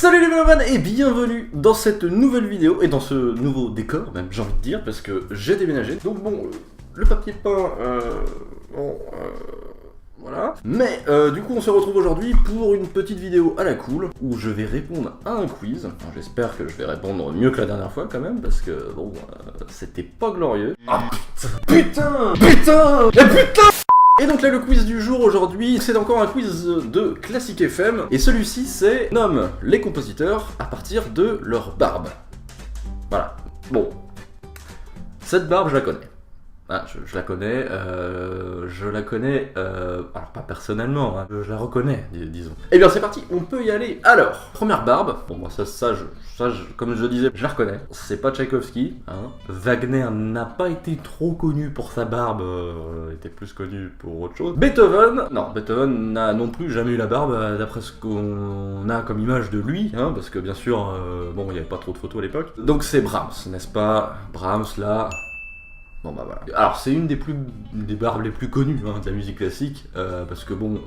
Salut les mélomanes et bienvenue dans cette nouvelle vidéo et dans ce nouveau décor même j'ai envie de dire parce que j'ai déménagé. Donc bon, le papier peint, voilà. Mais du coup on se retrouve aujourd'hui pour une petite vidéo à la cool où je vais répondre à un quiz. J'espère que je vais répondre mieux que la dernière fois quand même parce que bon, c'était pas glorieux. Ah putain, putain, putain, putain. Et donc là le quiz du jour aujourd'hui, c'est encore un quiz de Classique FM, et celui-ci c'est nomme les compositeurs à partir de leur barbe. Voilà. Bon. Cette barbe je la connais. Ah, je la connais, alors pas personnellement, hein, je la reconnais, disons. Et bien c'est parti, on peut y aller. Alors, première barbe, bon moi comme je disais, je la reconnais. C'est pas Tchaïkovski, hein. Wagner n'a pas été trop connu pour sa barbe, était plus connu pour autre chose. Beethoven n'a non plus jamais eu la barbe, d'après ce qu'on a comme image de lui, hein, parce que bien sûr, bon il n'y avait pas trop de photos à l'époque. Donc c'est Brahms, n'est-ce pas? Brahms là... Bon bah voilà. Alors c'est une des barbes les plus connues hein, de la musique classique, parce que bon,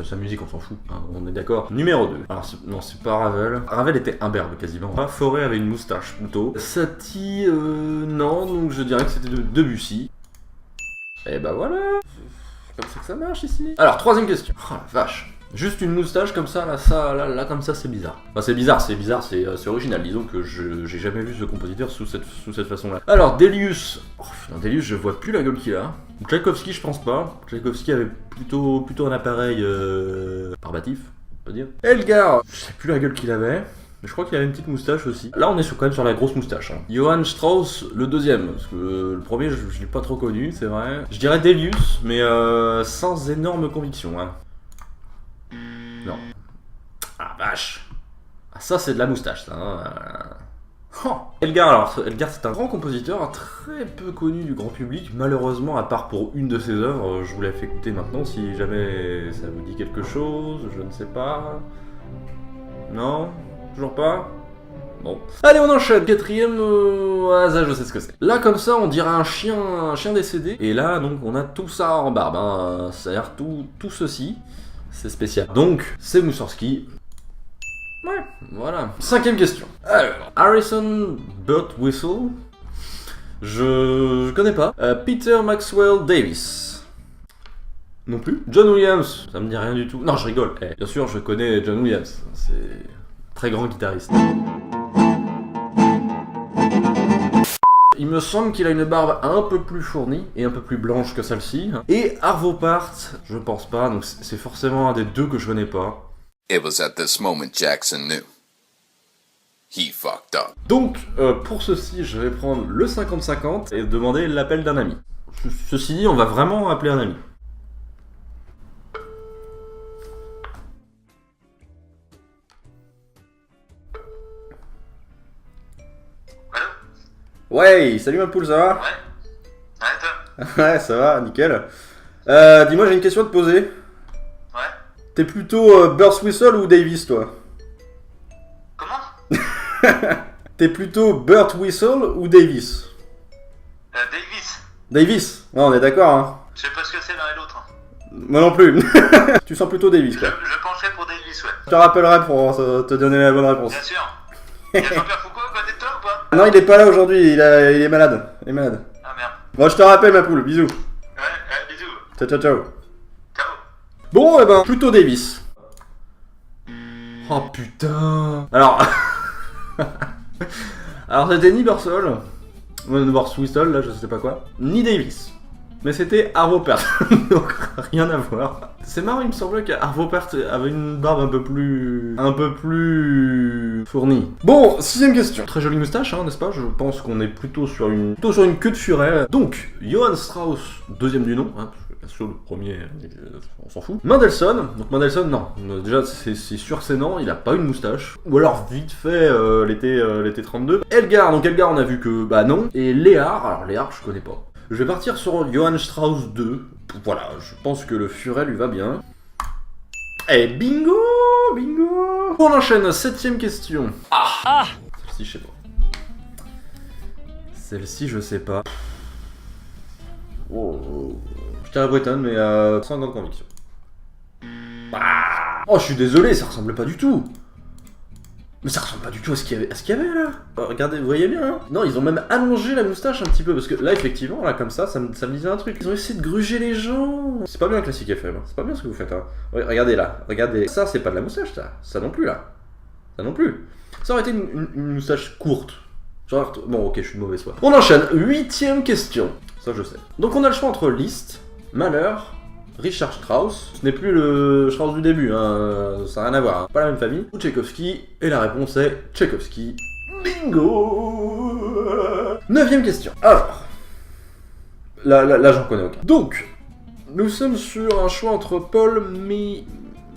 sa musique on s'en fout, hein, on est d'accord. Numéro 2. Alors non, c'est pas Ravel. Ravel était imberbe quasiment. Fauré avait une moustache plutôt. Satie, non, donc je dirais que c'était de Debussy. Et bah voilà. C'est comme ça que ça marche ici. Alors troisième question. Oh la vache. Juste une moustache comme ça, là comme ça, c'est bizarre. Enfin, c'est bizarre, c'est original. Disons que j'ai jamais vu ce compositeur sous cette façon-là. Alors, Delius. Oh, putain, Delius, je vois plus la gueule qu'il a. Tchaïkovski, je pense pas. Tchaïkovski avait plutôt un appareil barbatif, on peut dire. Elgar, je sais plus la gueule qu'il avait. Mais je crois qu'il avait une petite moustache aussi. Là, on est quand même sur la grosse moustache. Hein. Johann Strauss, le deuxième. Parce que le premier, je l'ai pas trop connu, c'est vrai. Je dirais Delius, mais sans énorme conviction. Hein. Non. Ah vache. Ah, ça c'est de la moustache ça. Hein. Oh. Elgar c'est un grand compositeur très peu connu du grand public. Malheureusement, à part pour une de ses œuvres, je vous la fais écouter maintenant si jamais ça vous dit quelque chose. Je ne sais pas. Non? Toujours pas? Bon. Allez, on enchaîne. Quatrième, ça je sais ce que c'est. Là, comme ça, on dirait un chien décédé. Et là, donc, on a tout ça en barbe. Hein. C'est-à-dire tout ceci. C'est spécial. Donc, c'est Moussorski. Ouais, voilà. Cinquième question. Alors, Harrison Birtwistle. Je connais pas. Peter Maxwell Davies. Non plus. John Williams. Ça me dit rien du tout. Non, je rigole. Bien sûr, je connais John Williams. C'est un très grand guitariste. Il me semble qu'il a une barbe un peu plus fournie et un peu plus blanche que celle-ci. Et Arvo Pärt, je pense pas, donc c'est forcément un des deux que je connais pas. It was at this moment Jackson knew. He fucked up. Donc, pour ceci, je vais prendre le 50-50 et demander l'appel d'un ami. Ceci dit, on va vraiment appeler un ami. Ouais, salut ma poule, ça va? Ouais. Ouais, toi? Ouais, ça va, nickel. Dis-moi, j'ai une question à te poser. Ouais. T'es plutôt Birtwistle ou Davis, toi? Comment? T'es plutôt Birtwistle ou Davis? Davis. Davis? Ouais, on est d'accord, hein. Je sais pas ce que c'est l'un et l'autre. Moi non plus. Tu sens plutôt Davis, quoi. Je pencherai pour Davis, ouais. Je te rappellerai pour te donner la bonne réponse. Bien sûr. Y'a Jean-Pierre Foucault à côté de toi ou pas? Non, il est pas là aujourd'hui, il est malade. Il est malade. Ah merde. Bon, je te rappelle, ma poule, bisous. Ouais, bisous. Ciao, ciao, ciao. Ciao. Bon, eh ben, plutôt Davis. Oh putain. Alors c'était ni Birtwistle, là, je sais pas quoi, ni Davis. Mais c'était Arvo Pärt, donc rien à voir. C'est marrant, il me semblait qu'Arvo Pärt avait une barbe un peu plus fournie. Bon, sixième question. Très jolie moustache, hein, n'est-ce pas? Je pense qu'on est plutôt sur une queue de furet. Donc, Johann Strauss, deuxième du nom, hein, parce que bien sûr le premier, on s'en fout. Mendelssohn, donc Mendelssohn, non. Déjà, c'est sûr que c'est non, il a pas une moustache. Ou alors, vite fait, l'été 32. Elgar, donc Elgar, on a vu que, bah non. Et Léard, alors Léard, je connais pas. Je vais partir sur Johann Strauss 2. Voilà, je pense que le furet lui va bien. Et bingo, bingo. On enchaîne, septième question. Ah. Celle-ci, je sais pas. Celle-ci, je sais pas. Oh. Je dirais Breton, mais sans grande conviction. Oh, je suis désolé, ça ressemble pas du tout. Mais ça ressemble pas du tout à ce qu'il y avait là. Regardez, vous voyez bien, hein. Non, ils ont même allongé la moustache un petit peu, parce que là, effectivement, là, comme ça me disait un truc. Ils ont essayé de gruger les gens. C'est pas bien Classic FM, hein. C'est pas bien ce que vous faites, hein. Regardez là, regardez. Ça, c'est pas de la moustache, ça non plus, là. Ça non plus. Ça aurait été une moustache courte. Genre, bon, ok, je suis de mauvaise foi. On enchaîne, 8ème question. Ça, je sais. Donc, on a le choix entre Liszt, Mahler, Richard Strauss, ce n'est plus le Strauss du début, hein, ça n'a rien à voir, hein. Pas la même famille, ou Tchaïkovski, et la réponse est Tchaïkovski. Bingo. 9ème question. Alors, là j'en connais aucun. Donc, nous sommes sur un choix entre Paul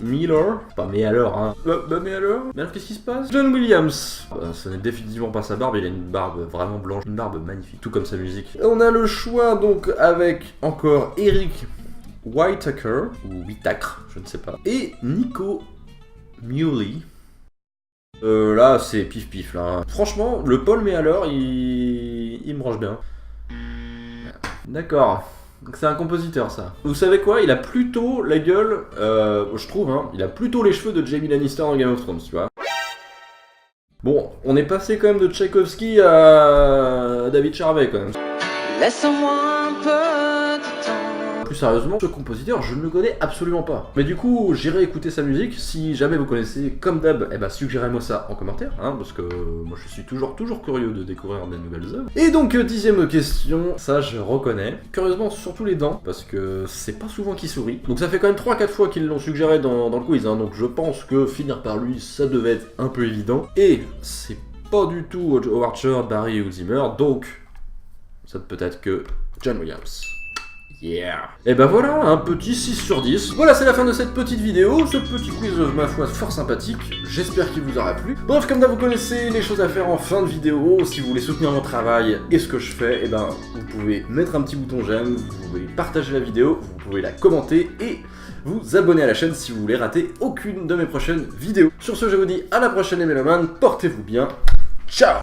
Miller, pas Mealler, hein. Mealler. Mais alors qu'est-ce qui se passe? John Williams. Ce n'est définitivement pas sa barbe, il a une barbe vraiment blanche, une barbe magnifique, tout comme sa musique. On a le choix donc avec encore Eric Whitaker, ou Whitaker, je ne sais pas, et Nico Muhly. Là, c'est pif-pif, là. Franchement, le Paul Mealler, il me range bien. D'accord. Donc c'est un compositeur, ça. Vous savez quoi? Il a plutôt la gueule, je trouve, hein, il a plutôt les cheveux de Jaime Lannister dans Game of Thrones, tu vois. Bon, on est passé quand même de Tchaïkovski à David Charvet, quand même. Laisse-moi un peu de temps. Plus sérieusement, ce compositeur, je ne le connais absolument pas. Mais du coup, j'irai écouter sa musique. Si jamais vous connaissez, comme d'hab, eh ben, suggérez-moi ça en commentaire, hein, parce que moi je suis toujours curieux de découvrir des nouvelles œuvres. Et donc, 10ème question, ça je reconnais. Curieusement, surtout les dents, parce que c'est pas souvent qu'il sourit. Donc ça fait quand même 3-4 fois qu'ils l'ont suggéré dans le quiz, hein, donc je pense que finir par lui, ça devait être un peu évident. Et c'est pas du tout Howard Shore, Barry ou Zimmer, donc ça peut être que John Williams. Yeah. Et ben voilà, un petit 6 sur 10. Voilà, c'est la fin de cette petite vidéo, ce petit quiz, ma foi, fort sympathique. J'espère qu'il vous aura plu. Bref, comme d'hab, vous connaissez les choses à faire en fin de vidéo. Si vous voulez soutenir mon travail et ce que je fais, et ben vous pouvez mettre un petit bouton j'aime, vous pouvez partager la vidéo, vous pouvez la commenter et vous abonner à la chaîne si vous voulez rater aucune de mes prochaines vidéos. Sur ce, je vous dis à la prochaine les mélomanes, portez-vous bien. Ciao.